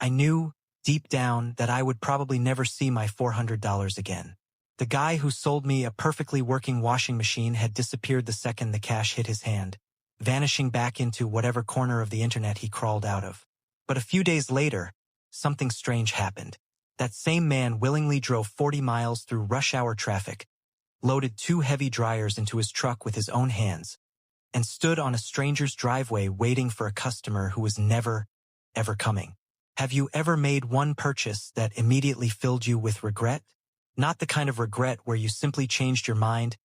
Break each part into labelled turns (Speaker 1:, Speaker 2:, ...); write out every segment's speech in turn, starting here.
Speaker 1: I knew, deep down, that I would probably never see my $400 again. The guy who sold me a perfectly working washing machine had disappeared the second the cash hit his hand, vanishing back into whatever corner of the internet he crawled out of. But a few days later, something strange happened. That same man willingly drove 40 miles through rush hour traffic, loaded 2 heavy dryers into his truck with his own hands, and stood on a stranger's driveway waiting for a customer who was never, ever coming. Have you ever made one purchase that immediately filled you with regret? Not the kind of regret where you simply changed your mind,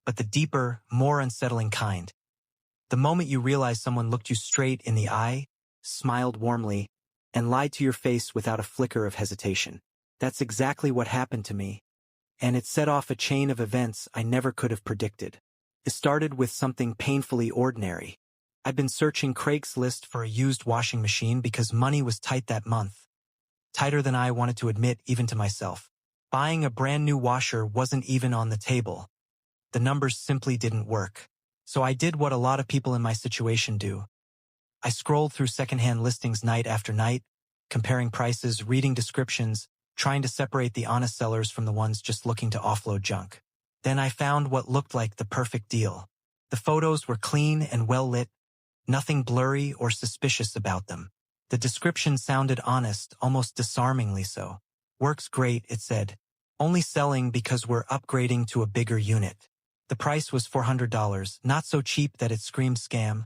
Speaker 1: but the deeper, more unsettling kind. The moment you realize someone looked you straight in the eye, smiled warmly, and lied to your face without a flicker of hesitation. That's exactly what happened to me, and it set off a chain of events I never could have predicted. It started with something painfully ordinary. I'd been searching Craigslist for a used washing machine because money was tight that month. Tighter than I wanted to admit even to myself. Buying a brand new washer wasn't even on the table. The numbers simply didn't work. So I did what a lot of people in my situation do. I scrolled through secondhand listings night after night, comparing prices, reading descriptions, trying to separate the honest sellers from the ones just looking to offload junk. Then I found what looked like the perfect deal. The photos were clean and well lit, nothing blurry or suspicious about them. The description sounded honest, almost disarmingly so. Works great, it said. Only selling because we're upgrading to a bigger unit. The price was $400, not so cheap that it screamed scam,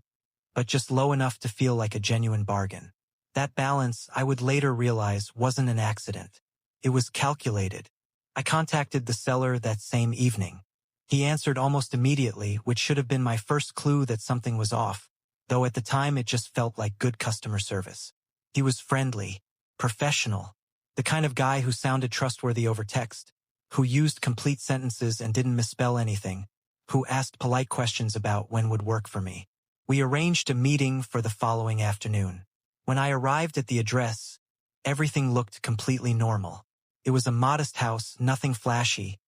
Speaker 1: but just low enough to feel like a genuine bargain. That balance, I would later realize, wasn't an accident. It was calculated. I contacted the seller that same evening. He answered almost immediately, which should have been my first clue that something was off, though at the time it just felt like good customer service. He was friendly, professional, the kind of guy who sounded trustworthy over text, who used complete sentences and didn't misspell anything, who asked polite questions about when would work for me. We arranged a meeting for the following afternoon. When I arrived at the address, everything looked completely normal. It was a modest house, nothing flashy,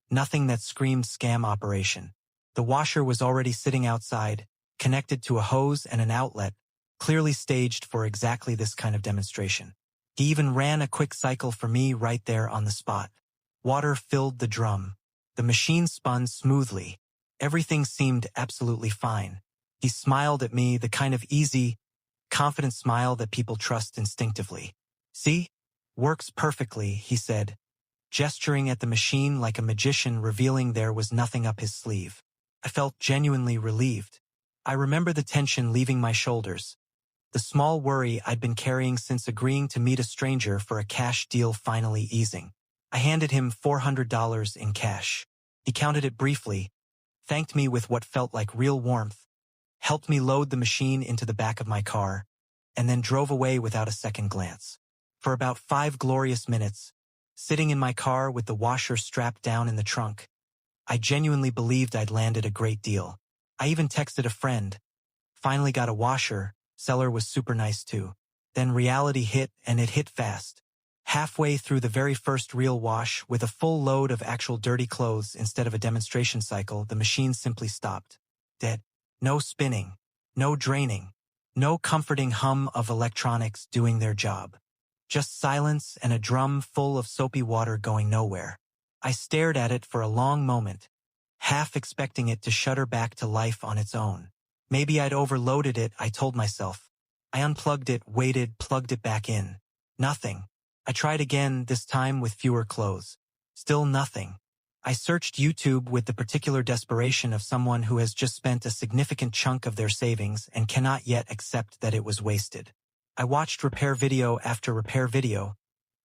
Speaker 1: nothing that screamed scam operation. The washer was already sitting outside, connected to a hose and an outlet, clearly staged for exactly this kind of demonstration. He even ran a quick cycle for me right there on the spot. Water filled the drum. The machine spun smoothly. Everything seemed absolutely fine. He smiled at me, the kind of easy, confident smile that people trust instinctively. See? Works perfectly, he said, gesturing at the machine like a magician, revealing there was nothing up his sleeve. I felt genuinely relieved. I remember the tension leaving my shoulders, the small worry I'd been carrying since agreeing to meet a stranger for a cash deal finally easing. I handed him $400 in cash. He counted it briefly, thanked me with what felt like real warmth, helped me load the machine into the back of my car, and then drove away without a second glance. For about 5 glorious minutes, sitting in my car with the washer strapped down in the trunk, I genuinely believed I'd landed a great deal. I even texted a friend. Finally got a washer, seller was super nice too. Then reality hit, and it hit fast. Halfway through the very first real wash, with a full load of actual dirty clothes instead of a demonstration cycle, the machine simply stopped. Dead. No spinning. No draining. No comforting hum of electronics doing their job. Just silence and a drum full of soapy water going nowhere. I stared at it for a long moment, half expecting it to shudder back to life on its own. Maybe I'd overloaded it, I told myself. I unplugged it, waited, plugged it back in. Nothing. I tried again, this time with fewer clothes. Still nothing. I searched YouTube with the particular desperation of someone who has just spent a significant chunk of their savings and cannot yet accept that it was wasted. I watched repair video after repair video,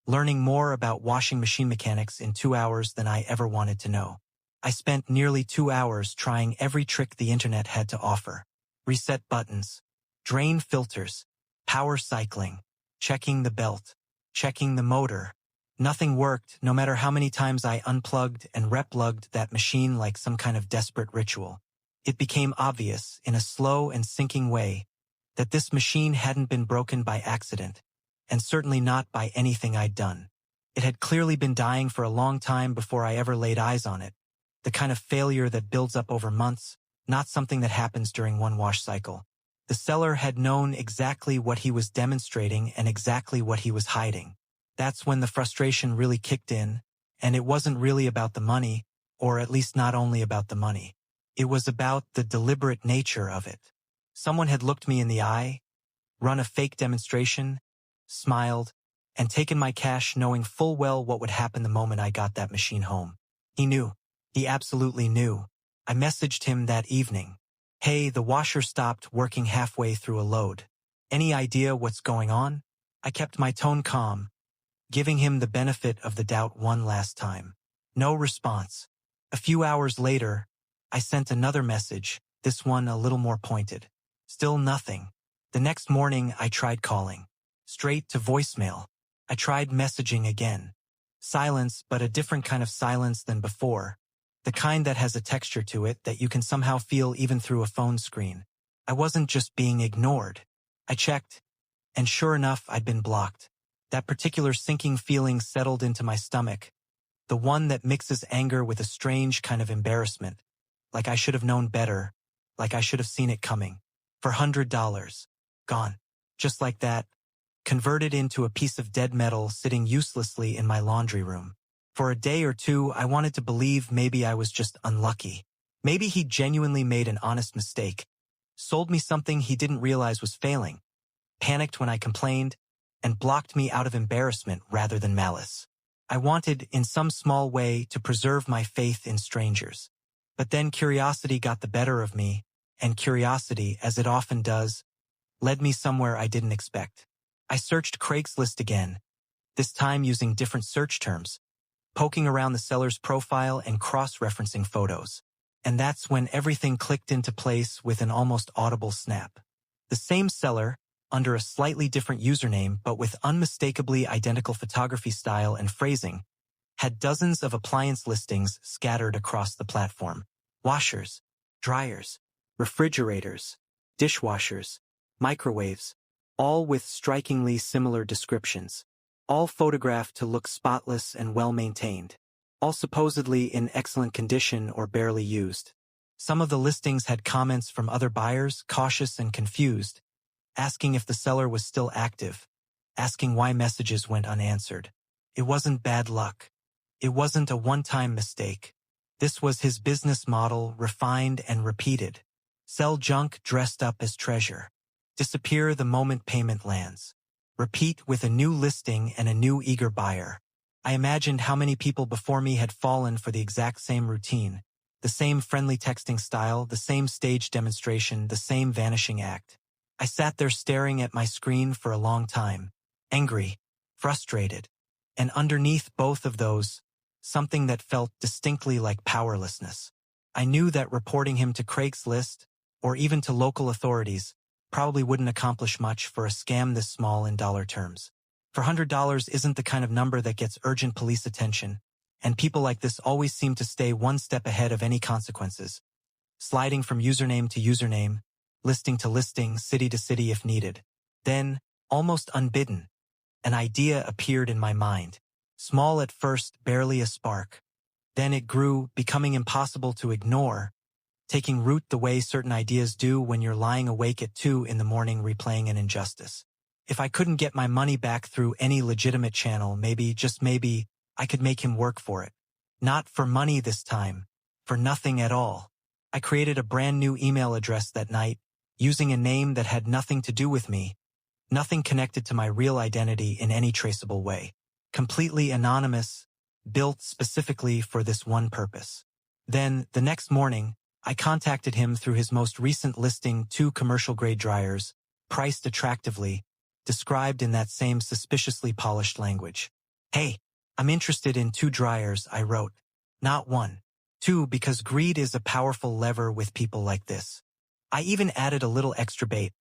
Speaker 1: learning more about washing machine mechanics in 2 hours than I ever wanted to know. I spent nearly 2 hours trying every trick the internet had to offer. Reset buttons, drain filters, power cycling, checking the belt, checking the motor. Nothing worked, no matter how many times I unplugged and replugged that machine like some kind of desperate ritual. It became obvious, in a slow and sinking way, that this machine hadn't been broken by accident, and certainly not by anything I'd done. It had clearly been dying for a long time before I ever laid eyes on it, the kind of failure that builds up over months, not something that happens during one wash cycle. The seller had known exactly what he was demonstrating and exactly what he was hiding. That's when the frustration really kicked in, and it wasn't really about the money, or at least not only about the money. It was about the deliberate nature of it. Someone had looked me in the eye, run a fake demonstration, smiled, and taken my cash knowing full well what would happen the moment I got that machine home. He knew. He absolutely knew. I messaged him that evening. Hey, the washer stopped working halfway through a load. Any idea what's going on? I kept my tone calm, giving him the benefit of the doubt one last time. No response. A few hours later, I sent another message, this one a little more pointed. Still nothing. The next morning, I tried calling. Straight to voicemail. I tried messaging again. Silence, but a different kind of silence than before. The kind that has a texture to it that you can somehow feel even through a phone screen. I wasn't just being ignored. I checked, and sure enough, I'd been blocked. That particular sinking feeling settled into my stomach. The one that mixes anger with a strange kind of embarrassment. Like I should have known better. Like I should have seen it coming. For $100. Gone. Just like that. Converted into a piece of dead metal sitting uselessly in my laundry room. For a day or two, I wanted to believe maybe I was just unlucky. Maybe he genuinely made an honest mistake. Sold me something he didn't realize was failing. Panicked when I complained, and blocked me out of embarrassment rather than malice. I wanted, in some small way, to preserve my faith in strangers. But then curiosity got the better of me, and curiosity, as it often does, led me somewhere I didn't expect. I searched Craigslist again, this time using different search terms, poking around the seller's profile and cross-referencing photos. And that's when everything clicked into place with an almost audible snap. The same seller, under a slightly different username but with unmistakably identical photography style and phrasing, had dozens of appliance listings scattered across the platform. Washers, dryers, refrigerators, dishwashers, microwaves, all with strikingly similar descriptions. All photographed to look spotless and well-maintained. All supposedly in excellent condition or barely used. Some of the listings had comments from other buyers, cautious and confused, asking if the seller was still active, asking why messages went unanswered. It wasn't bad luck. It wasn't a one-time mistake. This was his business model, refined and repeated. Sell junk dressed up as treasure. Disappear the moment payment lands. Repeat with a new listing and a new eager buyer. I imagined how many people before me had fallen for the exact same routine, the same friendly texting style, the same stage demonstration, the same vanishing act. I sat there staring at my screen for a long time, angry, frustrated, and underneath both of those, something that felt distinctly like powerlessness. I knew that reporting him to Craigslist, or even to local authorities, probably wouldn't accomplish much for a scam this small in dollar terms. For $100 isn't the kind of number that gets urgent police attention, and people like this always seem to stay one step ahead of any consequences, sliding from username to username, listing to listing, city to city if needed. Then, almost unbidden, an idea appeared in my mind. Small at first, barely a spark. Then it grew, becoming impossible to ignore, taking root the way certain ideas do when you're lying awake at 2 in the morning replaying an injustice. If I couldn't get my money back through any legitimate channel, maybe, just maybe, I could make him work for it. Not for money this time, for nothing at all. I created a brand new email address that night, using a name that had nothing to do with me, nothing connected to my real identity in any traceable way. Completely anonymous, built specifically for this one purpose. Then, the next morning, I contacted him through his most recent listing, 2 commercial-grade dryers, priced attractively, described in that same suspiciously polished language. Hey, I'm interested in 2 dryers, I wrote. Not 1. 2, because greed is a powerful lever with people like this. I even added a little extra bait.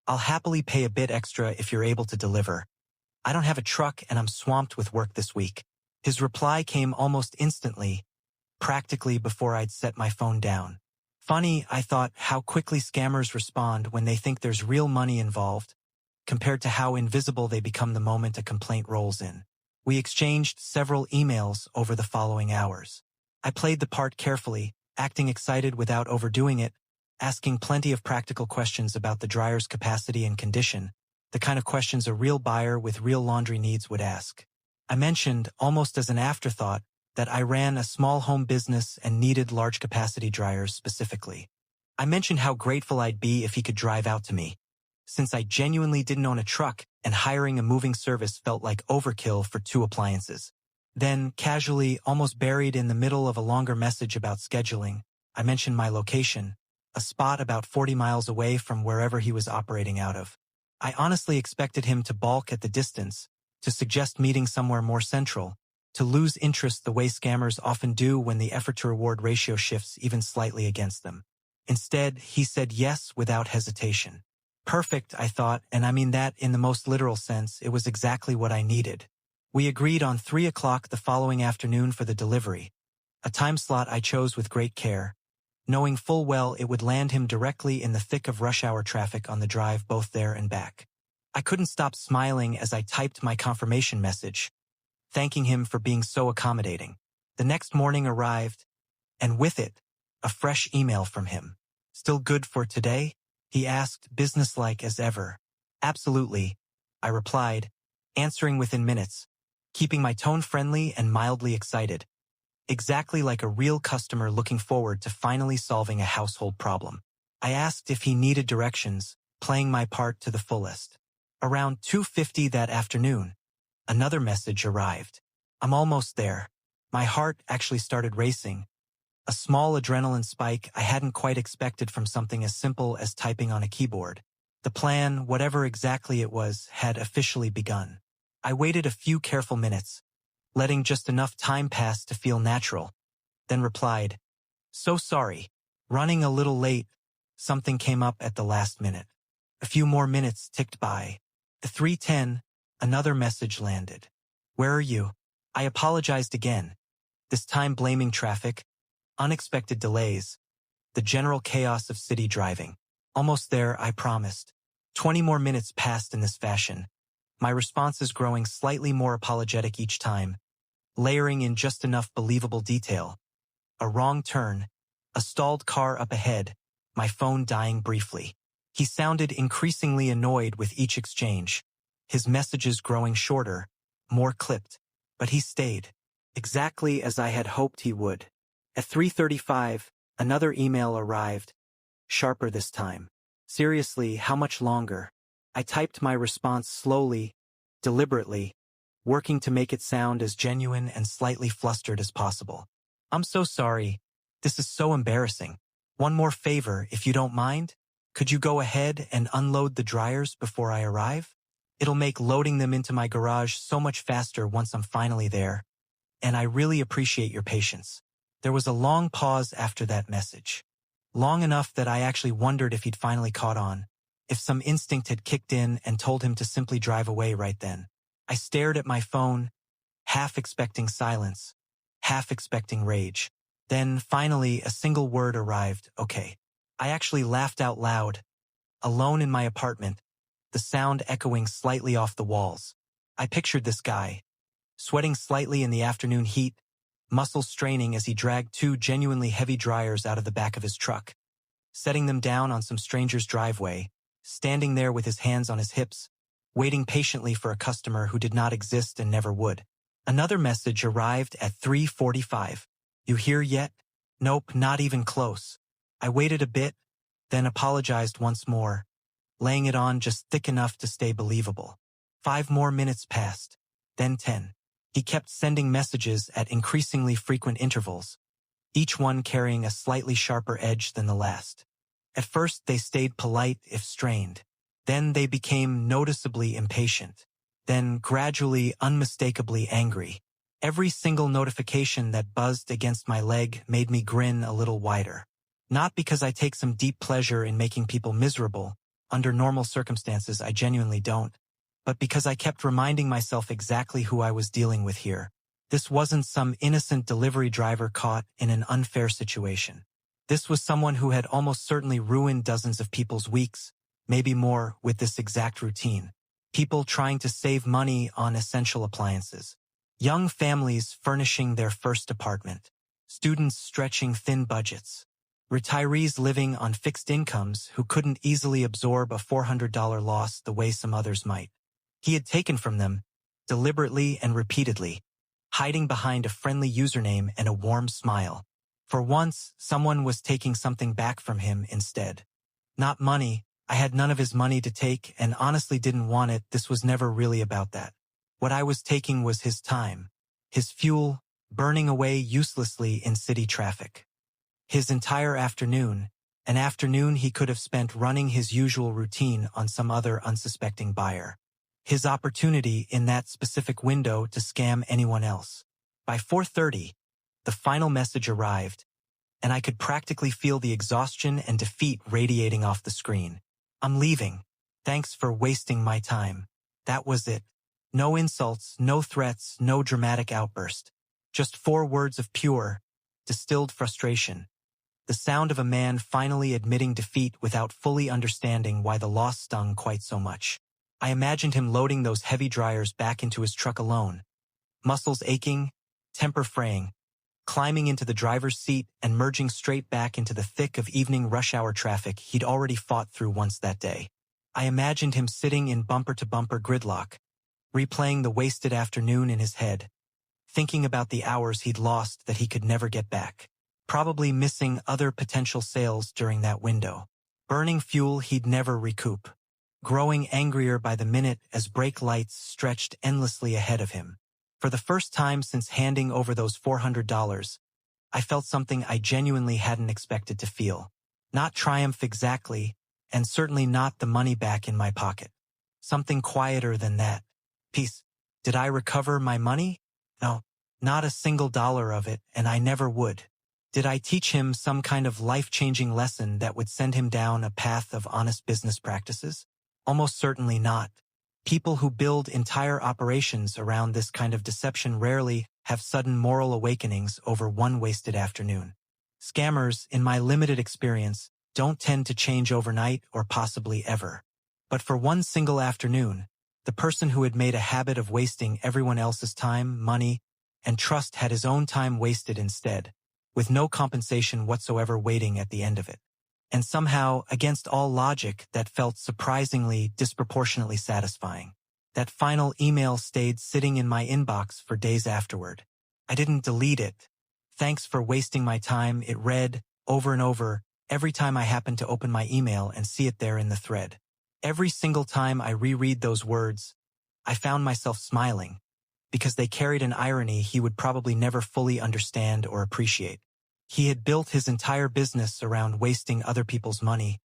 Speaker 1: I'll happily pay a bit extra if you're able to deliver. I don't have a truck and I'm swamped with work this week. His reply came almost instantly, practically before I'd set my phone down. Funny, I thought, how quickly scammers respond when they think there's real money involved, compared to how invisible they become the moment a complaint rolls in. We exchanged several emails over the following hours. I played the part carefully, acting excited without overdoing it, asking plenty of practical questions about the dryer's capacity and condition, the kind of questions a real buyer with real laundry needs would ask. I mentioned, almost as an afterthought, that I ran a small home business and needed large-capacity dryers specifically. I mentioned how grateful I'd be if he could drive out to me, since I genuinely didn't own a truck and hiring a moving service felt like overkill for 2 appliances. Then, casually, almost buried in the middle of a longer message about scheduling, I mentioned my location, a spot about 40 miles away from wherever he was operating out of. I honestly expected him to balk at the distance, to suggest meeting somewhere more central, to lose interest the way scammers often do when the effort-to-reward ratio shifts even slightly against them. Instead, he said yes without hesitation. Perfect, I thought, and I mean that in the most literal sense. It was exactly what I needed. We agreed on 3 o'clock the following afternoon for the delivery, a time slot I chose with great care, knowing full well it would land him directly in the thick of rush hour traffic on the drive both there and back. I couldn't stop smiling as I typed my confirmation message, thanking him for being so accommodating. The next morning arrived, and with it, a fresh email from him. "Still good for today?" he asked, businesslike as ever. "Absolutely," I replied, answering within minutes, keeping my tone friendly and mildly excited. Exactly like a real customer looking forward to finally solving a household problem. I asked if he needed directions, playing my part to the fullest. Around 2:50 that afternoon, another message arrived. "I'm almost there." My heart actually started racing, a small adrenaline spike I hadn't quite expected from something as simple as typing on a keyboard. The plan, whatever exactly it was, had officially begun. I waited a few careful minutes, letting just enough time pass to feel natural, then replied, "So sorry, running a little late, something came up at the last minute." A few more minutes ticked by. At 3:10, another message landed. "Where are you?" I apologized again, this time blaming traffic, unexpected delays, the general chaos of city driving. "Almost there, I promised." 20 more minutes passed in this fashion, my responses growing slightly more apologetic each time, layering in just enough believable detail. A wrong turn, a stalled car up ahead, my phone dying briefly. He sounded increasingly annoyed with each exchange, his messages growing shorter, more clipped, but he stayed, exactly as I had hoped he would. At 3:35, another email arrived, sharper this time. "Seriously, how much longer?" I typed my response slowly, deliberately, working to make it sound as genuine and slightly flustered as possible. "I'm so sorry. This is so embarrassing. One more favor, if you don't mind? Could you go ahead and unload the dryers before I arrive? It'll make loading them into my garage so much faster once I'm finally there, and I really appreciate your patience." There was a long pause after that message. Long enough that I actually wondered if he'd finally caught on, if some instinct had kicked in and told him to simply drive away right then. I stared at my phone, half expecting silence, half expecting rage. Then, finally, a single word arrived, "Okay." I actually laughed out loud, alone in my apartment, the sound echoing slightly off the walls. I pictured this guy, sweating slightly in the afternoon heat, muscles straining as he dragged 2 genuinely heavy dryers out of the back of his truck, setting them down on some stranger's driveway, standing there with his hands on his hips, waiting patiently for a customer who did not exist and never would. Another message arrived at 3:45. "You here yet?" Nope, not even close. I waited a bit, then apologized once more, laying it on just thick enough to stay believable. 5 more minutes passed, then 10. He kept sending messages at increasingly frequent intervals, each one carrying a slightly sharper edge than the last. At first they stayed polite if strained. Then they became noticeably impatient. Then gradually unmistakably angry. Every single notification that buzzed against my leg made me grin a little wider. Not because I take some deep pleasure in making people miserable. Under normal circumstances, I genuinely don't. But because I kept reminding myself exactly who I was dealing with here. This wasn't some innocent delivery driver caught in an unfair situation. This was someone who had almost certainly ruined dozens of people's weeks, maybe more, with this exact routine. People trying to save money on essential appliances. Young families furnishing their first apartment. Students stretching thin budgets. Retirees living on fixed incomes who couldn't easily absorb a $400 loss the way some others might. He had taken from them, deliberately and repeatedly, hiding behind a friendly username and a warm smile. For once, someone was taking something back from him instead. Not money. I had none of his money to take and honestly didn't want it. This was never really about that. What I was taking was his time, his fuel, burning away uselessly in city traffic. His entire afternoon, an afternoon he could have spent running his usual routine on some other unsuspecting buyer. His opportunity in that specific window to scam anyone else. By 4:30, the final message arrived, and I could practically feel the exhaustion and defeat radiating off the screen. I'm leaving. Thanks for wasting my time. That was it. No insults, no threats, no dramatic outburst. Just 4 words of pure, distilled frustration. The sound of a man finally admitting defeat without fully understanding why the loss stung quite so much. I imagined him loading those heavy dryers back into his truck alone, muscles aching, temper fraying, climbing into the driver's seat and merging straight back into the thick of evening rush hour traffic he'd already fought through once that day. I imagined him sitting in bumper-to-bumper gridlock, replaying the wasted afternoon in his head, thinking about the hours he'd lost that he could never get back, probably missing other potential sales during that window, burning fuel he'd never recoup, growing angrier by the minute as brake lights stretched endlessly ahead of him. For the first time since handing over those $400, I felt something I genuinely hadn't expected to feel. Not triumph exactly, and certainly not the money back in my pocket. Something quieter than that. Peace. Did I recover my money? No, not a single dollar of it, and I never would. Did I teach him some kind of life-changing lesson that would send him down a path of honest business practices? Almost certainly not. People who build entire operations around this kind of deception rarely have sudden moral awakenings over one wasted afternoon. Scammers, in my limited experience, don't tend to change overnight or possibly ever. But for one single afternoon, the person who had made a habit of wasting everyone else's time, money, and trust had his own time wasted instead, with no compensation whatsoever waiting at the end of it. And somehow, against all logic, that felt surprisingly, disproportionately satisfying. That final email stayed sitting in my inbox for days afterward. I didn't delete it. Thanks for wasting my time, it read, over and over, every time I happened to open my email and see it there in the thread. Every single time I reread those words, I found myself smiling, because they carried an irony he would probably never fully understand or appreciate. He had built his entire business around wasting other people's money,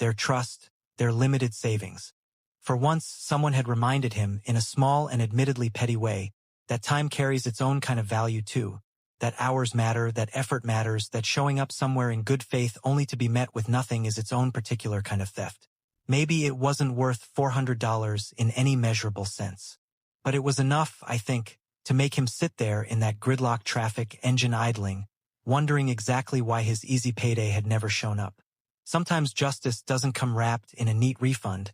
Speaker 1: their trust, their limited savings. For once, someone had reminded him, in a small and admittedly petty way, that time carries its own kind of value too, that hours matter, that effort matters, that showing up somewhere in good faith only to be met with nothing is its own particular kind of theft. Maybe it wasn't worth $400 in any measurable sense. But it was enough, I think, to make him sit there in that gridlock traffic, engine idling, wondering exactly why his easy payday had never shown up. Sometimes justice doesn't come wrapped in a neat refund,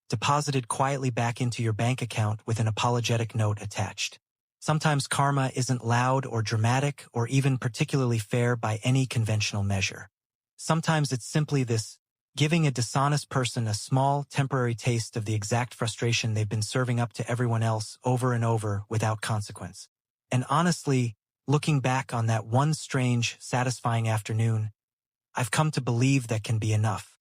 Speaker 1: deposited quietly back into your bank account with an apologetic note attached. Sometimes karma isn't loud or dramatic or even particularly fair by any conventional measure. Sometimes it's simply this, giving a dishonest person a small, temporary taste of the exact frustration they've been serving up to everyone else over and over without consequence. And honestly, looking back on that one strange, satisfying afternoon, I've come to believe that can be enough.